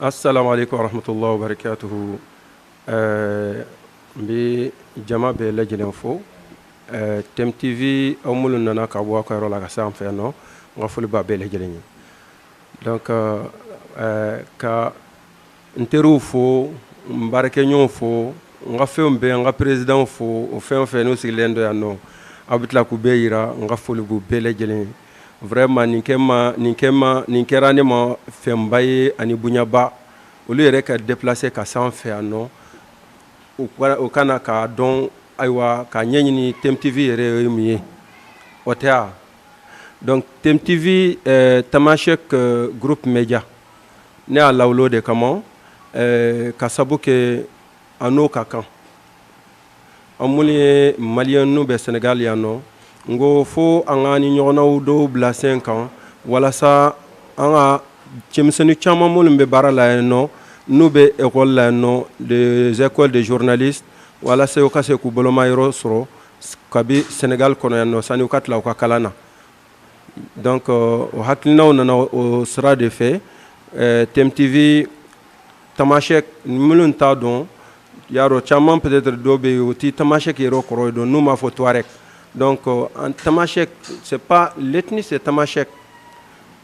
Assalamu alaikum wa rahmatullahi wa barakatuhu. Mbi jama be lajelen fo. Tem TV amulu nana ka bo ko rola ka sam fe no nga fulu ba be lajelen. Donc ka nteru fo mbarake nyon fo nga fe mbe nga president fo o fe no sigilendo ya no abitla ku be yira nga fulu bu be lajelen. Vraiment ninkera ne ma fembaye ani bunyaba olu yɛrɛ ka déplacer ka san fɛ no o kana ka dɔn aywa ka ɲɛɲini Tem TV yɛrɛ ye mun ye o tɛ a donc Tem TV Tamashek groupe media ne y'a lawulo de kama ka sabu kɛ a n'o ka kan an minnu ye maliyɛn n'u bɛ Sénégal yan nɔ ngo fo an ka ni ɲɔgɔnnaw dɔw bila sen kan walasa an ka cɛmisɛnnin caman minnu bɛ baara la yan nɔ n'u bɛ école la yan nɔ des écoles de journalistes walasa u ka se k'u bolomayɔrɔ sɔrɔ kabi Sénégal kɔnɔ yan nɔ sani u ka tila u ka kalan na donc o hakilinaw nana o sira de fɛ Tem TV Tamashek minnu t'a dɔn yarɔ caman peut-être dɔw bɛ yen o ti Tamashek yɛrɛ kɔrɔ ye dɔn n'u m'a fɔ Touareg. Donc, en Tamashek, c'est pas l'ethnie, c'est Tamashek.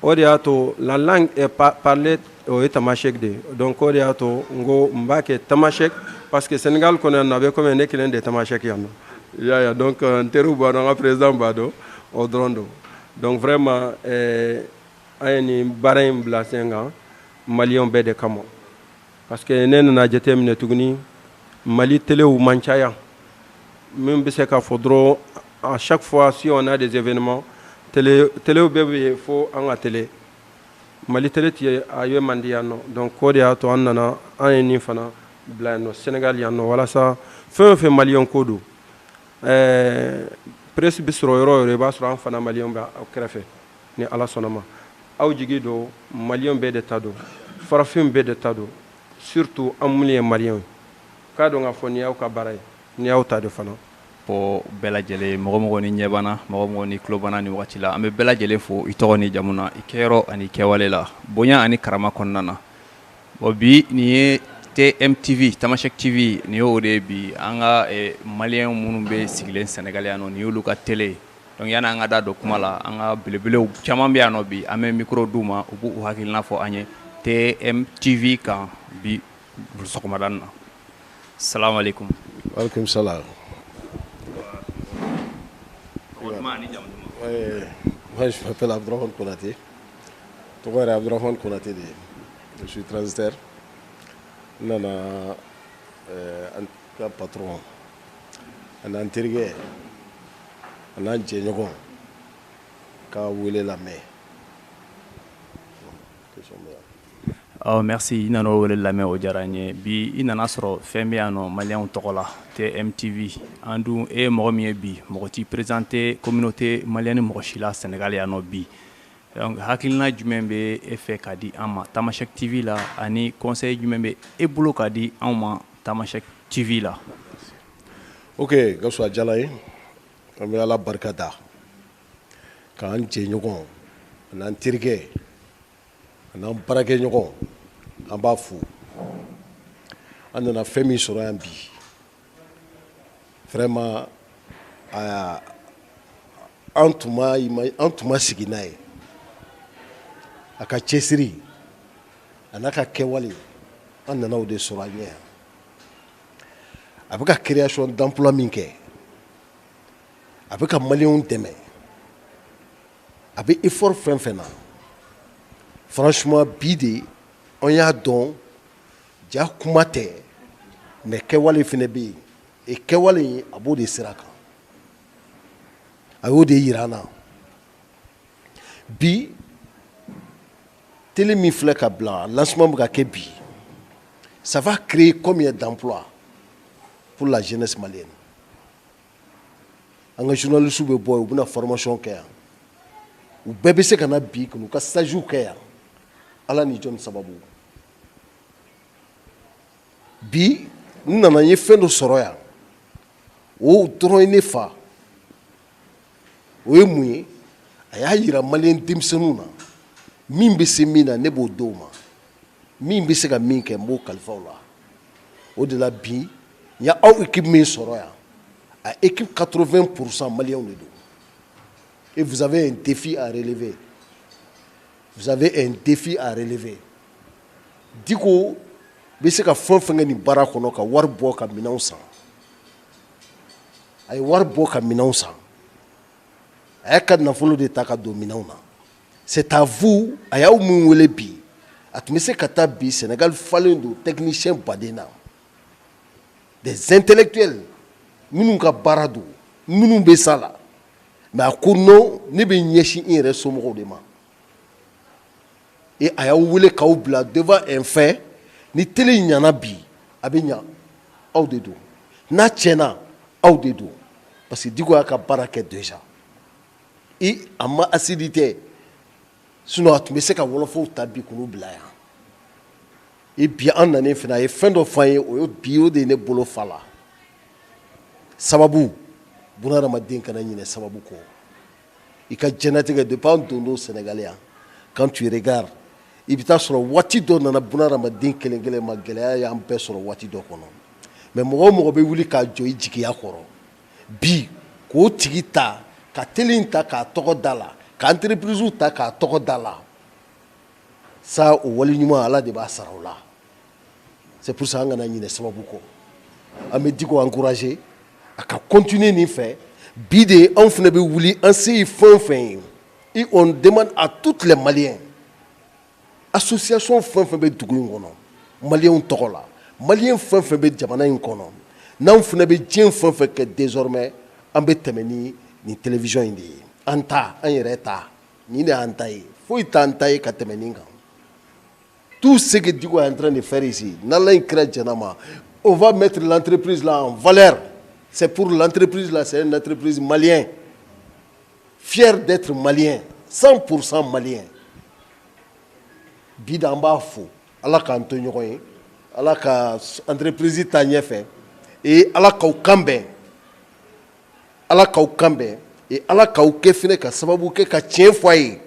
La langue est parlée au Tamashek. Donc, ngo mbake Tamashek, parce que Sénégal, on avait comme un équivalent de Tamashek. Donc, un terroir, un président Bado, au Drondo. Donc, vraiment, un barème blasenga, Malion Bede Kamo. Parce que nous avons jeté Mali télé ou Manchaya. Même si c'est à chaque fois, si on a des événements, télé ou bébé, il faut en la télé. Mali télé, a eu mandiano. Donc, quand il y a un nana, un infana, blanc, Sénégal, il y a voilà ça. Fait Malion Kodou. Presque bistro euro, il va sur un fana Malion au crefé. Ni à la sonama. Au jigido, Malion bé de tado. Farafim bé de tado. Surtout, un moulin Malion. Quand on a fourni au cabaret, ni au tas de fana. Pour bɛɛ lajɛlen mɔgɔ ni ɲɛbana mɔgɔ ni tulobana ni wagati la an bɛ bɛɛ lajɛlen fo i tɔgɔ ni jamu na i kɛyɔrɔ ani kɛwale la bonya ani karama kɔnɔna na bon bi nin ye TMTV Tamashek TV nin y'o de ye bi an ka maliyɛn minnu bɛ sigilen Sénégal yan nɔ nin y'olu ka télé donc yanni an ka da don kuma la an ka belebelew caman bɛ yan nɔ bi an bɛ micro d'u ma u b'u hakilina fɔ an ye TMTV kan bi sɔgɔmada na salamu alaikum. Walaikum salam. Moi, je m'appelle Abdourahmane Konaté. Abdourahmane Konaté. Je suis transitaire. Nana un patron. Un intégré. Un ingénieur. Ka wele la main. Oh, merci. Il nana wele lamɛn o diyara n ye bi i nana sɔrɔ fɛn bɛ yan nɔ maliyɛnw tɔgɔ la TMTV an dun e ye mɔgɔ min ye bi mɔgɔ t'i présenté communauté maliyɛn ni mɔgɔ si la Sénégal yan nɔ bi donc hakilina jumɛn bɛ e fɛ ka di an ma Tamashek TV la ani conseil jumɛn bɛ e bolo ka di an ma Tamashek TV la. Ok, Gawusu a diyara ye an bɛ Ala barika da k'an jɛɲɔgɔn an'an terikɛ an'an baarakɛɲɔgɔn an b'a fo an nana fɛn min sɔrɔ yan bi vraiment an tun ma sigi n'a ye a ka cɛsiri a n'a ka kɛwale an nana o de sɔrɔ an ɲɛ yan a bɛ ka création d'emploi min kɛ a bɛ ka maliyɛnw dɛmɛ a bɛ effort fɛn fɛn na franchement bi de on y'a dɔn ja kuma tɛ mais kɛwale fɛnɛ bɛ yen et kɛwale a b'o de sira kan a y'o de yira an na bi télé min filɛ ka bila lancement bɛ ka kɛ bi ça va créer combien d'emplois pour la jeunesse malienne an ka journalistes bɛ bɔ yen u bɛna formation kɛ yan u bɛɛ bɛ se ka na bi k'u ka stages kɛ yan ala ni jɔn sababu bi n nana n ye fɛn dɔ sɔrɔ yan o dɔrɔn ye ne fa o ye mun ye a y'a yira maliyɛn denmisɛnninw na min bɛ se min na ne b'o d'o ma min bɛ se ka min kɛ n b'o kalifa o la o de la bi n y' aw équipe min sɔrɔ yan a équipe 80% maliyɛnw de don et vous avez un défi à relever Diko bɛ se ka fɛn o fɛn kɛ nin baara kɔnɔ ka wari bɔ ka minɛnw san a ye wari bɔ ka minɛnw san a y'a ka nafolo de ta ka don minɛnw na c'est à vous a y'aw min wele bi a tun bɛ se ka taa bi Sénégal falen don technicien baden na des intellectuels minnu ka baara don minnu bɛ sa la mais a ko non ne bɛ ɲɛsin n yɛrɛ somɔgɔw de ma et a y'aw wele k'aw bila devant un fait ni télé ɲana bi a bɛ ɲa aw de don n'a tiɲɛna aw de don parce que Diko y'a ka baara kɛ déjà et a ma acidité sinon a tun bɛ se ka wolofaw ta bi k'olu bila yan et bi an nanen fana a ye fɛn dɔ f'an ye o ye bi o de ye ne bolo fa la sababu bunahadamaden kana ɲinɛ sababu kɔ i ka diɲɛlatigɛ depuis an dondon Sénégal yan quand tu regardes i bɛ taa sɔrɔ waati dɔ nana bunahadamaden kelen kelen ma gɛlɛya y'an bɛɛ sɔrɔ waati dɔ kɔnɔ mais mɔgɔ o mɔgɔ bɛ wuli k'a jɔ i jigiya kɔrɔ bi k'o tigi ta ka télé in ta k'a tɔgɔ da la ka entreprise ta k'a tɔgɔ da la ça o waleɲuman Ala de b'a sara o la c'est pour ça an kana ɲinɛ sababu kɔ an bɛ Diko encourager a ka continuer nin fɛ bi de anw fana bɛ wuli an se ye fɛn o fɛn ye et on demande à tous les Maliens association fɛn o fɛn bɛ dugu in kɔnɔ Maliens tɔgɔ la Maliens fɛn o fɛn bɛ jamana in kɔnɔ n'anw fana bɛ diɲɛ fɛn o fɛn kɛ désormais an bɛ tɛmɛ ni nin télévision in de ye an ta an yɛrɛ ta nin de y'an ta ye foyi t'an ta ye ka tɛmɛ nin kan tout ce que Diko est en train de faire ici n'Ala in kira jɛna ma on va mettre l'entreprise là en valeur c'est pour l'entreprise là c'est une entreprise malienne fier d'être malien 100% malien bi da an b'a fo Ala k'an to ɲɔgɔn ye Ala ka entreprise ta ɲɛfɛ et Ala k'aw kan bɛn Ala k'aw kan bɛn et Ala k'aw kɛ fɛnɛ ka sababu kɛ ka tiɲɛ fɔ a ye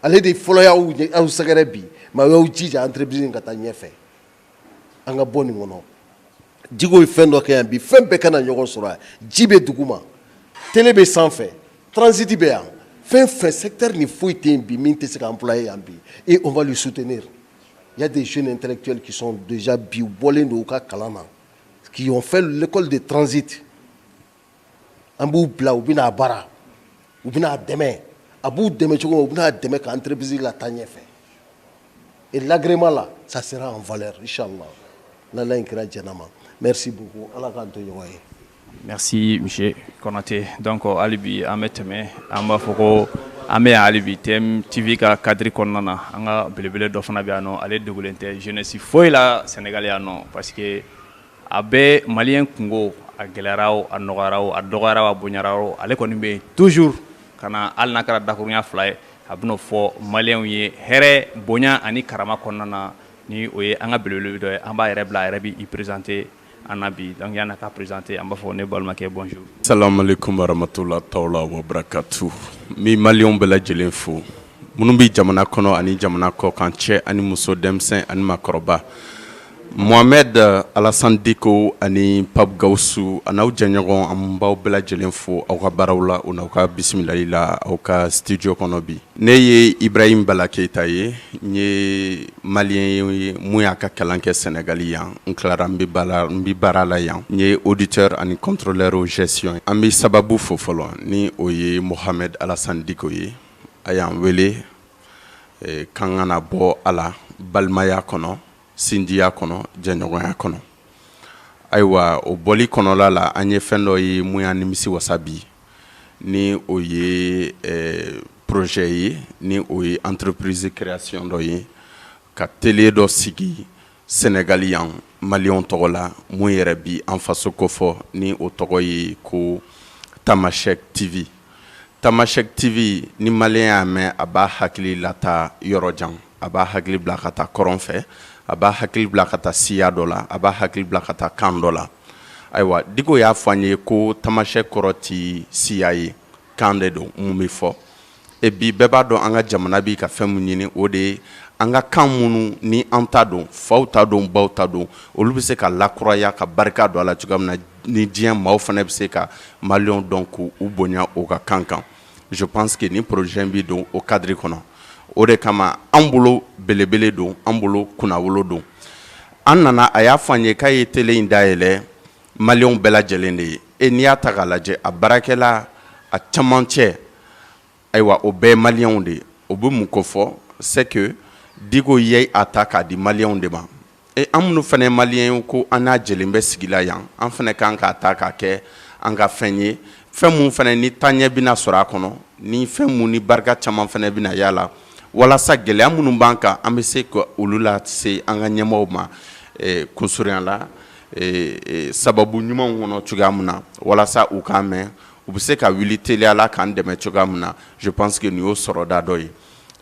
ale de fɔlɔ y'aw sɛgɛrɛ bi mais aw y'aw jija entreprise in ka taa ɲɛfɛ an ka bɔ nin kɔnɔ Diko ye fɛn dɔ kɛ yan bi fɛn bɛɛ kana ɲɔgɔn sɔrɔ yan ji bɛ dugu ma télé bɛ sanfɛ transit bɛ yan fɛn fɛn secteur ni foyi tɛ yen bi min tɛ se ka employer yan bi et on va lui soutenir il y a des jeunes intellectuels qui sont déjà bi bɔlen don u ka kalan na qui ont fait l'école de transit an b'u bila u bɛna baara u bɛna dɛmɛ a b'u dɛmɛ cogo min u bɛna dɛmɛ ka entreprise la taa ɲɛfɛ et l'agrément là ça sera en valeur inchallah n'Ala in kira jɛna ma merci beaucoup Ala k'an to ɲɔgɔn ye. Merci monsieur Konaté donc hali bi an bɛ tɛmɛ an b'a fɔ ko an bɛ yan hali bi TMTV ka cadre kɔnɔna na an ka belebele dɔ fana bɛ yan nɔ ale dogolen tɛ jeunesse foyi la Sénégal yan nɔ parce que a bɛ maliyɛn kungo a gɛlɛyara o a nɔgɔyara o a dɔgɔyara o a bonyara o ale kɔni bɛ yen toujours ka na hali n'a kɛra dakuruɲa fila ye a bɛn'o fɔ maliyɛnw ye hɛrɛ bonya ani karama kɔnɔna na ni o ye an ka belebele dɔ ye an b'a yɛrɛ bila a yɛrɛ b'i présenter an na bi donc yan'a ka présenter an b'a fɔ ne balimakɛ bonjour. Salam alaikum warahmatullahi taala wa barakatuh. Mi maliyɛnw bɛɛ lajɛlen fo minnu bɛ jamana kɔnɔ ani jamana kɔ kan cɛ ani muso denmisɛn ani maakɔrɔba Mohamed Alassane Diko ani Pape Gawusu an'aw jɛɲɔgɔn an b'aw bɛɛ lajɛlen fo aw ka baaraw la u n'aw ka bisimilali la aw ka studio kɔnɔ bi. Ne ye Ibrahim Bala Keita ye n ye maliyɛn ye mun y'a ka kalan kɛ Sénégal yan n tilara n bɛ baara la yan n ye auditeur ani contrôleur o gestion ye. An bɛ sababu fo fɔlɔ ni o ye Mohamed Alassane Diko ye a y'an wele k'an kana bɔ a la balimaya kɔnɔ sindiya kɔnɔ jɛɲɔgɔnya kɔnɔ ayiwa o bɔli kɔnɔla la an ye fɛn dɔ ye mun y'an nimisi wasa bi ni o ye projet ye ni o ye entreprise création dɔ ye ka télé dɔ sigi Sénégal yan maliyɛnw tɔgɔ la mun yɛrɛ bi an faso kofɔ ni o tɔgɔ ye ko Tamashek TV. Tamashek TV ni maliyɛn y'a mɛn a b'a hakili lata yɔrɔ jan a b'a hakili bila ka taa kɔrɔn fɛ a b'a hakili bila ka taa siya dɔ la a b'a hakili bila ka taa kan dɔ la ayiwa Diko y'a fɔ an ye ko Tamashek kɔrɔ ti siya ye kan de don mun bɛ fɔ et bi bɛɛ b'a dɔn an ka jamana bi ka fɛn mun ɲini o de ye an ka kan minnu ni an ta dɔn faw ta dɔn baw ta dɔn olu bɛ se ka lakuraya ka barika don a la cogoya min na ni diɲɛ maaw fana bɛ se ka maliyɛnw dɔn k'u bonya o ka kan kan je pense que ni projet bi don o cadre kɔnɔ o de kama an bolo belebele don an bolo kunnawolo don an nana a y'a fɔ an ye k'a ye télé in dayɛlɛ maliyɛnw bɛɛ lajɛlen de ye et n'i y'a ta k'a lajɛ a baarakɛla a camancɛ ayiwa o bɛɛ ye maliyɛnw de ye o bɛ mun ko fɔ c'est que Diko ye a ta k'a di maliyɛnw de ma et an minnu fana ye maliyɛn ko an n'a jɛlen bɛ sigi la yan an fana kan k'a ta k'a kɛ an ka fɛn ye fɛn mun fana ni taɲɛ bɛna sɔrɔ a kɔnɔ ni fɛn mun ni barika caman fana bɛna y'a la walasa gɛlɛya minnu b'an kan an bɛ se ka olu lase an ka ɲɛmaaw ma kunsurunya la sababu ɲumanw kɔnɔ cogoya min na walasa u k'a mɛn u bɛ se ka wuli teliya la k'an dɛmɛ cogoya min na je pense que nin y'o sɔrɔda dɔ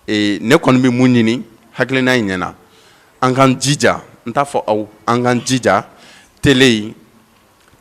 ye ne kɔni bɛ mun ɲini hakilina in ɲɛna an k'an jija n t'a fɔ aw an k'an jija télé in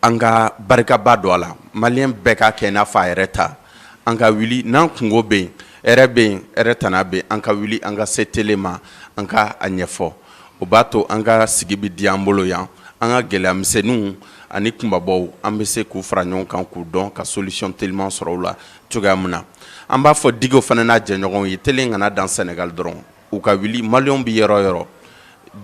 an ka barikaba don a la maliyɛn bɛɛ ka kɛ i n'a fɔ a yɛrɛ ta an ka wuli n'an kungo bɛ yen hɛrɛ bɛ yen hɛrɛ tana bɛ yen an ka wuli an ka se télé ma an ka a ɲɛfɔ o b'a to an ka sigi bɛ di an bolo yan an ka gɛlɛyamisɛnninw ani kunbabaw an bɛ se k'u fara ɲɔgɔn kan k'u dɔn ka solution teliman sɔrɔ o la cogoya min na an b'a fɔ Digo fana n'a jɛɲɔgɔnw ye télé in kana dan Sénégal dɔrɔn u ka wuli maliyɛnw bɛ yɔrɔ o yɔrɔ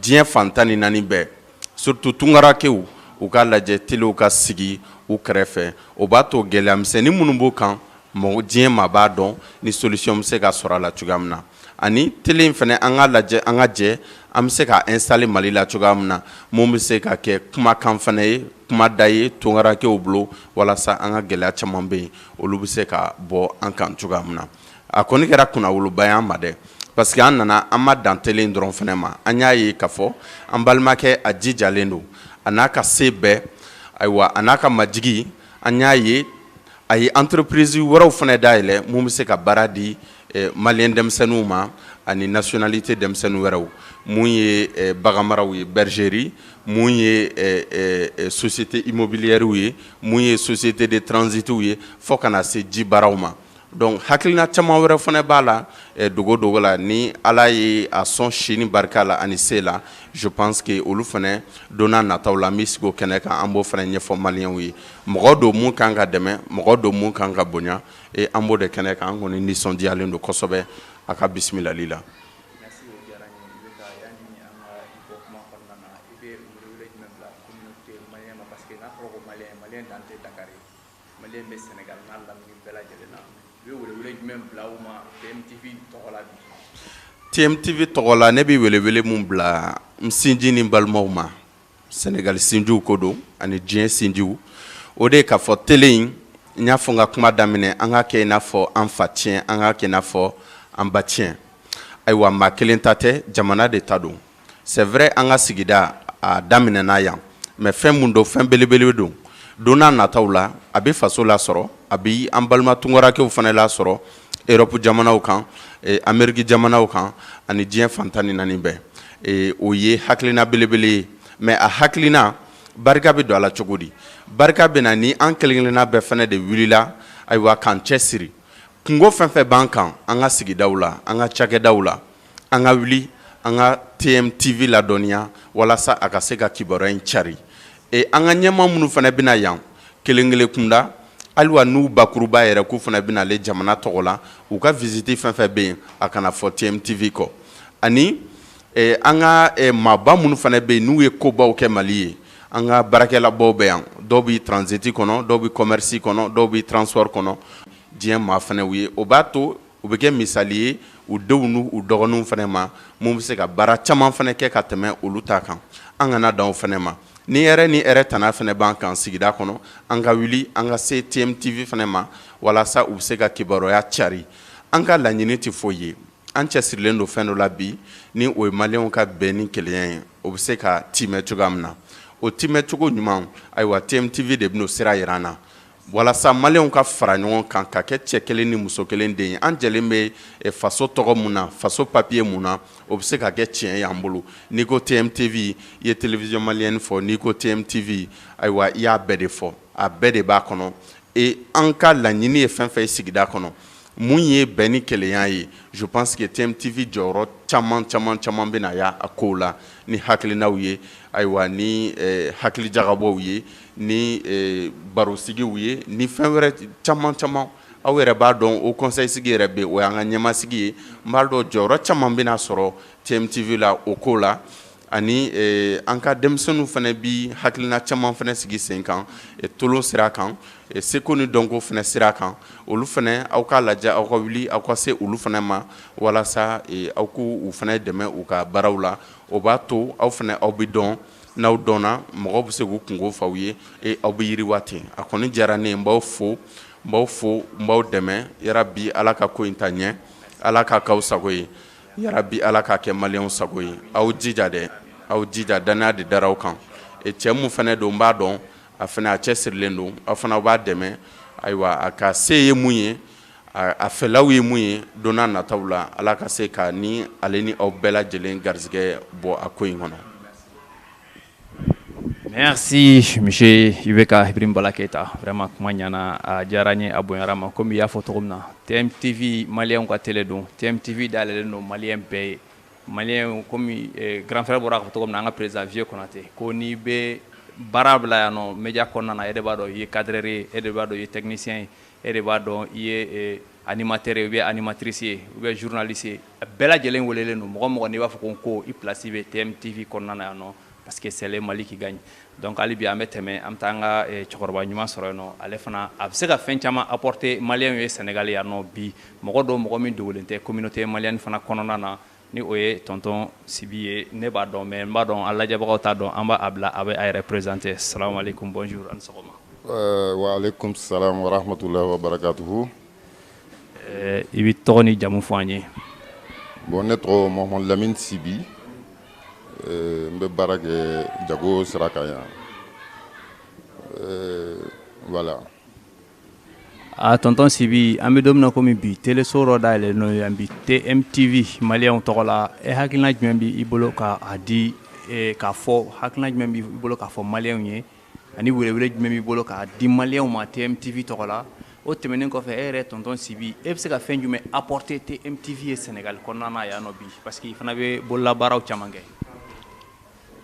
diɲɛ fan 14 bɛɛ surtout tungarakɛw u ka lajɛ téléw ka sigi u kɛrɛfɛ o b'a to gɛlɛyamisɛnnin minnu b'u kan diɲɛ maa b'a dɔn ni solution bɛ se ka sɔrɔ a la cogoya min na ani télé in fana an ka lajɛ an ka jɛ an bɛ se ka installer Mali la cogoya min na mun bɛ se ka kɛ kumakan fana ye kuma da ye tungarakɛw bolo walasa an ka gɛlɛya caman bɛ yen olu bɛ se ka bɔ an kan cogoya min na a kɔni kɛra kunnawoloba ye an ma dɛ parce que an nana an ma dan télé in dɔrɔn fana ma an y'a ye k'a fɔ an balimakɛ a jijalen don a n'a ka se bɛɛ ayiwa a n'a ka majigi an y'a ye a ye entreprise wɛrɛw fana dayɛlɛ mun bɛ se ka baara di maliyɛn denmisɛnninw ma ani nationalité denmisɛnnin wɛrɛw mun ye baganmaraw ye bergerie mun ye société immobilière ye mun ye société de transitiw ye fo kana se ji baaraw ma donc hakilina caman wɛrɛ fana b'a la dogo la ni ala ye a sɔn sini barika la ani se la je pense que olu fana donna nataw la mi sigi o kɛnɛ kan an b'o fana ɲɛfɔ maliyɛnw ye mɔgɔ dɔ mun kan ka dɛmɛ mɔgɔ dɔ mun kan ka bonya an b'o de kɛnɛ kan an kɔni nisɔndiyalen don kosɛbɛ a ka bisimilali la. TMTV tɔgɔ la ne bɛ welewele mun bila n sinji ni n balimaw ma Sénégal sinjiw ko don ani diɲɛ sinjiw o de ye k'a fɔ télé in n y'a fɔ n ka kuma daminɛ an ka kɛ i n'a fɔ an fa tiɲɛ an ka kɛ i n'a fɔ an ba tiɲɛ ayiwa maa kelen ta tɛ jamana de ta don c'est vrai an ka sigida a daminɛna yan mais fɛn mun don fɛn belebele don don n'a nataw la a bɛ faso lasɔrɔ a bɛ an balima tungarakɛw fana lasɔrɔ Europe jamanaw kan Amérique jamanaw kan ani diɲɛ fan 14 bɛɛ o ye hakilina belebele ye mais a hakilina barika bɛ don a la cogo di barika bɛ na ni an kelen-kelenna bɛɛ fana de wulila ayiwa k'an cɛsiri kungo fɛn fɛn b'an kan an ka sigidaw la an ka cakɛdaw la an ka wuli an ka TMTV ladɔnniya walasa a ka se ka kibaruya in cari an ka ɲɛmaa minnu fana bɛna yan kelen-kelen kunda aliwa n'u bakuruba yɛrɛ k'u fana bɛna ale jamana tɔgɔ la u ka visite fɛn fɛn bɛ yen a kana fɔ TMTV kɔ ani an ka maaba minnu fana bɛ yen n'u ye kobaw kɛ Mali ye an ka baarakɛlabaw bɛ yan dɔw bɛ transit kɔnɔ dɔw bɛ commerce kɔnɔ dɔw bɛ transport kɔnɔ diɲɛ maa fana u ye o b'a to u bɛ kɛ misali ye u denw n'u dɔgɔninw fana ma mun bɛ se ka baara caman fana kɛ ka tɛmɛ olu ta kan an kana dan o fana ma ni hɛrɛ tana fana b'an kan sigida kɔnɔ an ka wuli an ka se TMTV fana ma walasa u bɛ se ka kibaruya cari an ka laɲini tɛ foyi ye an cɛsirilen don fɛn dɔ la bi ni o ye maliyɛnw ka bɛn ni kelenya ye o bɛ se ka timɛ cogoya min na o timɛ cogo ɲuman ayiwa TMTV de bɛn'o sira yira an na walasa maliyɛnw ka fara ɲɔgɔn kan ka kɛ cɛ kelen ni muso kelen den ye an jɛlen bɛ faso tɔgɔ mun na faso papiye mun na o bɛ se ka kɛ tiɲɛ y'an bolo n'i ko TMTV i ye télévision malienne fɔ n'i ko TMTV ayiwa i y'a bɛɛ de fɔ a bɛɛ de b'a kɔnɔ an ka laɲini ye fɛn fɛn ye sigida kɔnɔ mun ye bɛn ni kelenya ye je pense que TMTV jɔyɔrɔ caman bɛ na y'a kow la ni hakilinaw ye ayiwa ni hakili jagabɔw ye ni barosigiw ye ni fɛn wɛrɛ caman aw yɛrɛ b'a dɔn o conseil sigi yɛrɛ bɛ o y'an ka ɲɛmasigi ye n b'a dɔn jɔyɔrɔ caman bɛna sɔrɔ TMTV la o ko la ani an ka denmisɛnninw fana bi hakilina caman fana sigi sen kan tolon sira kan seko ni dɔnko fana sira kan olu fana aw ka lajɛ aw ka wuli aw ka se olu fana ma walasa aw k'u fana dɛmɛ u ka baaraw la o b'a to aw fana aw bɛ dɔn n'aw dɔnna mɔgɔw bɛ se k'u kungo f'aw ye aw bɛ yiriwa ten a kɔni diyara ne ye n b'aw fo n b'aw dɛmɛ yarabi ala ka ko in ta ɲɛ ala k'a k'aw sago ye yarabi ala k'a kɛ maliyɛnw sago ye aw jija dɛ aw jija danaya de dara aw kan cɛ mun fana don n b'a dɔn a fana a cɛ sirilen don aw fana b'a dɛmɛ ayiwa a ka se ye mun ye a fɛlaw ye mun ye don n'a nataw la ala ka se ka ni ale ni aw bɛɛ lajɛlen garizigɛ bɔ a ko in kɔnɔ. Merci, monsieur Yubeka Ibrahim Bala Keita. Vraiment, kuma ɲana a diyara n ye a bonyara ma komi i y'a fɔ cogo min na TMTV maliyɛnw ka télé don TMTV dayɛlɛlen don maliyɛn bɛɛ ye maliyɛnw komi grand frère bɔra k'a fɔ cogo min na an ka président Vieux Konate ko n'i bɛ baara bila yan nɔ média kɔnɔna na e de b'a dɔn i ye cadreur ye e de b'a dɔn i ye technicien ye e de b'a dɔn i ye animateur ye ou bien animatrice ye ou bien journaliste ye a bɛɛ lajɛlen welelen don mɔgɔ mɔgɔ n'i b'a fɔ ko n ko i place bɛ TMTV kɔnɔna na yan nɔ parce que c'est le Mali qui gagne. Donc hali bi an bɛ tɛmɛ an bɛ taa an ka cɛkɔrɔba ɲuman sɔrɔ yen nɔ ale fana a bɛ se ka fɛn caman apporter maliyɛnw ye Sénégal yan nɔ bi mɔgɔ dɔw mɔgɔ min dogolen tɛ communauté malienne fana kɔnɔna na ni o ye tonton Sibi ye ne b'a dɔn mais n b'a dɔn a lajɛbagaw t'a dɔn an b'a bila a bɛ a yɛrɛ présenter salamu aleykum bonjour ani sɔgɔma. Wa aleykum salam wa rahmatullahi wa barakatuhu. I bɛ tɔgɔ ni jamu fɔ an ye. Bon ne tɔgɔ Mohamed Lamine Sibi. N bɛ baara kɛ jago sira kan yan voilà. Tonton Sibi an bɛ don min na komi bi téléso dɔ dayɛlɛlen don yan bi TMTV maliyɛnw tɔgɔ la hakilina jumɛn b'i bolo k'a di k'a fɔ hakilina jumɛn b'i bolo k'a fɔ maliyɛnw ye ani welewele jumɛn b'i bolo k'a di maliyɛnw ma TMTV tɔgɔ la o tɛmɛnen kɔfɛ e yɛrɛ tonton Sibi e bɛ se ka fɛn jumɛn apporter TMTV ye Sénégal kɔnɔna na yan nɔ bi parce que i fana bɛ bololabaaraw caman kɛ.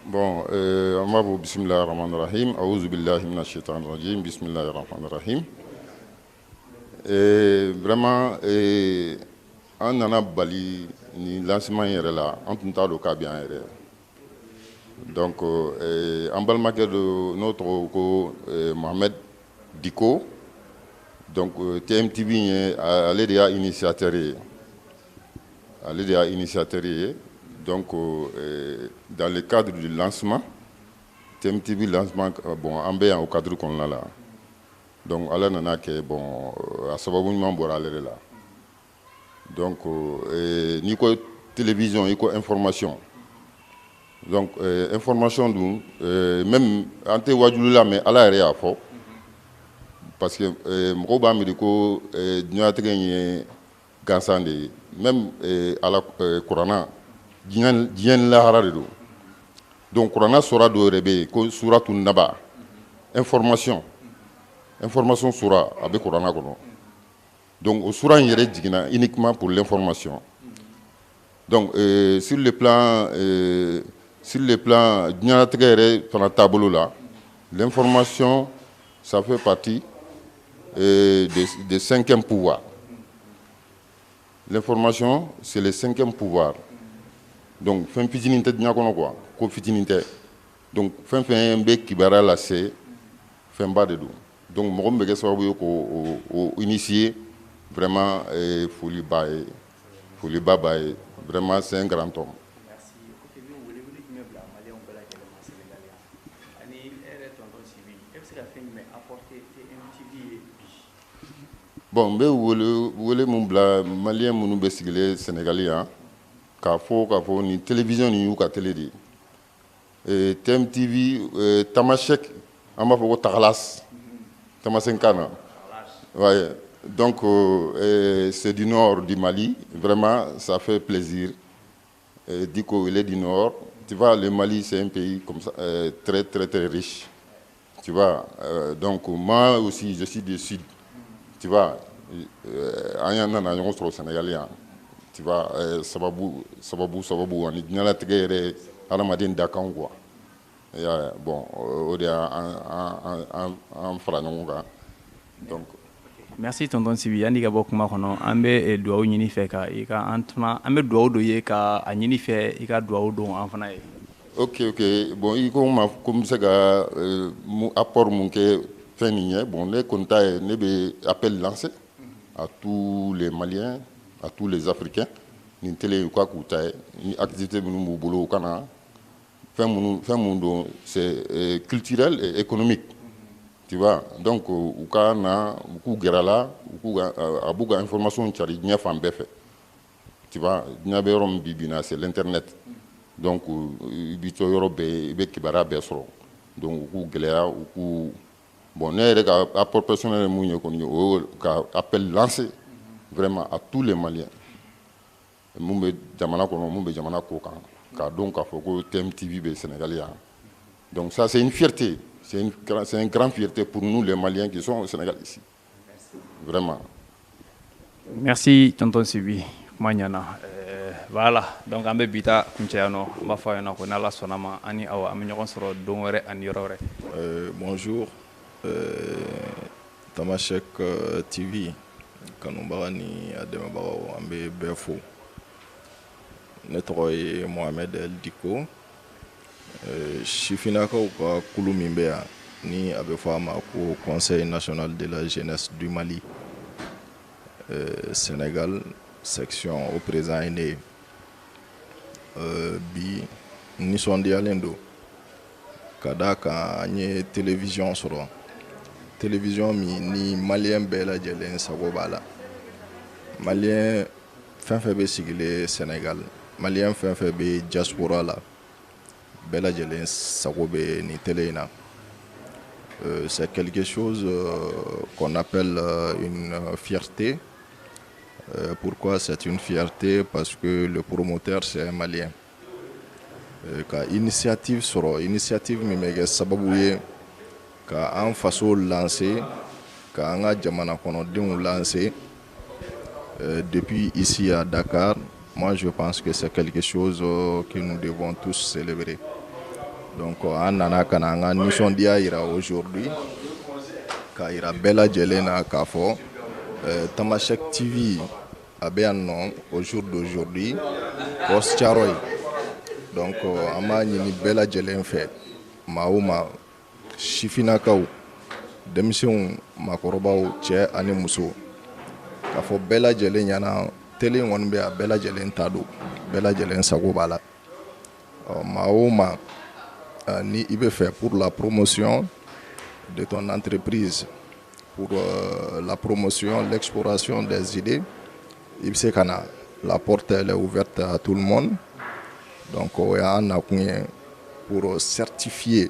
Bon, on va vous bismillah ar-Rahman ar-Rahim, a'udhu billahi minash shaitanir rajim, bismillah ar-Rahman ar-Rahim. Vraiment, an nana bali ni lancement yɛrɛ la, an tun t'a dɔn k'a bɛ yan yɛrɛ. Donc, an balimakɛ dɔ n'o tɔgɔ ko Mohamed Diko, donc TMTV ye ale de y'a initiateur ye. Ale de y'a initiateur ye. Donc, dans le cadre du lancement, TMTV lancement, bon, on est au cadre qu'on a là. Donc, Allah nana que bon, à sababu ɲuman bɔra ale de la. Donc, ni ko télévision, ni ko information. Donc, information dun, même an tɛ wajulu la, mais Ala yɛrɛ y'a fɔ. Parce que mɔgɔw b'a miiri ko diɲɛlatigɛ in ye gansan de ye. Même Ala kuranna. Diɲɛ lahara de don donc kuranna sura dɔ yɛrɛ bɛ yen ko suratu naba information sura a bɛ kuranna kɔnɔ donc o sura in yɛrɛ jiginna uniquement pour l'information donc sur le plan diɲɛlatigɛ yɛrɛ fana taabolo la l'information ça fait partie des cinquième pouvoir l'information c'est le cinquième pouvoir. Donc, fɛn fitinin tɛ diɲɛ kɔnɔ quoi ko fitinin tɛ donc fɛn fɛn bɛ kibaruya lase fɛnba de don donc mɔgɔ min bɛ kɛ sababu ye k'o initier vraiment foliba b'a ye vraiment c'est un grand homme. Bon n bɛ wele mun bila maliyɛn minnu bɛ sigilen Sénégal yan k'a fɔ ni télévision ni y'u ka télé de ye TMTV Tamasek an b'a fɔ ko Tagalas Tamasenkan na ouais. Donc c'est du nord du Mali vraiment ça fait plaisir Diko il est du nord tu vois le Mali c'est un pays comme ça très très très riche tu vois donc moi aussi je suis du sud tu vois an y'an nana ɲɔgɔn sɔrɔ Sénégal yan tu vois sababu ani diɲɛlatigɛ yɛrɛ hadamaden dakan quoi bon o de y'an fara ɲɔgɔn kan donc. Merci tonton Sibi yanni ka bɔ kuma kɔnɔ an bɛ dugawu ɲini fɛ ka i ka an bɛ dugawu dɔ ye ka a ɲini fɛ i ka dugawu don an fana ye. Ok bon i ko ma ko n bɛ se ka apport mun kɛ fɛn nin ye bon ne kɔni ta ye ne bɛ appel lancer à tous les Maliens à tous les Africains nin télé u ka k'u ta ye ni activité minnu b'u bolo u ka na fɛn mun don c'est culturel et économique. Tu vois, donc u ka na u k'u gɛrɛ a la a b'u ka information cari diɲɛ fan bɛɛ fɛ tu vois diɲɛ bɛ yɔrɔ min bi na c'est l'internet donc i bɛ to yɔrɔ bɛɛ i bɛ kibaruya bɛɛ sɔrɔ donc u k'u gɛlɛya u k'u bon ne yɛrɛ ka apport personnel ye mun ye kɔni o ye ka appel lancer vraiment à tous les Maliens mun bɛ jamana kɔnɔ mun bɛ jamana kɔ kan k'a dɔn k'a fɔ ko TMTV bɛ Sénégal yan donc ça c'est une fierté. C'est une grande fierté pour nous, les Maliens qui sont au Sénégal ici. Vraiment. Merci, tonton Sibi. Voilà. Donc, on va bita kunchayano. On va faire un peu la sonama. Ani awa. Aminyon soro donwere ani yorore. Bonjour. Tamashek TV. Kanumba ni ademaba ambe befo. Netro et Mohamed El Diko. Sifinakaw ka kulu min bɛ yan ni a bɛ fɔ a ma ko Conseil national de la jeunesse du Mali Sénégal section au présent est né bi nisɔndiyalen don ka d'a kan an ye télévision sɔrɔ télévision min ni maliyɛn bɛɛ lajɛlen sago b'a la maliyɛn fɛn fɛn bɛ sigilen Sénégal maliyɛn fɛn fɛn bɛ diaspora la bɛɛ lajɛlen sago bɛ nin télé in na c'est quelque chose qu'on appelle une fierté. Pourquoi c'est une fierté? Parce que le promoteur c'est un Malien. Ka initiative sɔrɔ initiative min bɛ kɛ sababu ye ka an faso lancer ka an ka jamana kɔnɔdenw lancer depuis ici à Dakar. Moi je pense que c'est quelque chose que nous devons tous célébrer. Donc an nana ka na an ka nisɔndiya yira aujourd'hui ka yira bɛɛ lajɛlen na k'a fɔ Tamashek TV a bɛ yan nɔ au jour d'aujourd'hui Poste Thiaroye. Donc an b'a ɲini bɛɛ lajɛlen fɛ maa o maa sifinnakaw denmisɛnw maakɔrɔbaw cɛ ani muso k'a fɔ bɛɛ lajɛlen ɲɛna télé in kɔni bɛ a bɛɛ lajɛlen ta don bɛɛ lajɛlen sago b'a la maa o maa ni i bɛ fɛ pour la promotion de ton entreprise pour la promotion l'exploration des idées i bɛ se ka na la porte elle est ouverte à tout le monde. Donc o y'an nakun ye pour certifier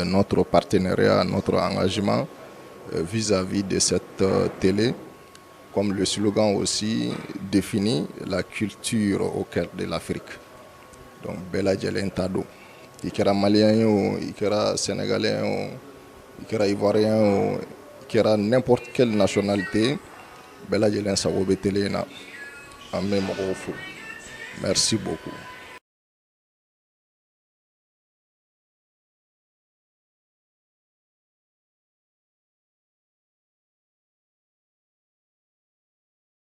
notre partenariat, notre engagement vis-à-vis de cette télé. Comme le slogan aussi définit, la culture au cœur de l'Afrique. Donc bɛɛ lajɛlen ta don i kɛra malien ye o i kɛra sénégalais o i kɛra ivoirien o i kɛra n'importe quelle nationalité bɛɛ lajɛlen sago bɛ télé in na an bɛ mɔgɔw fo. Merci beaucoup.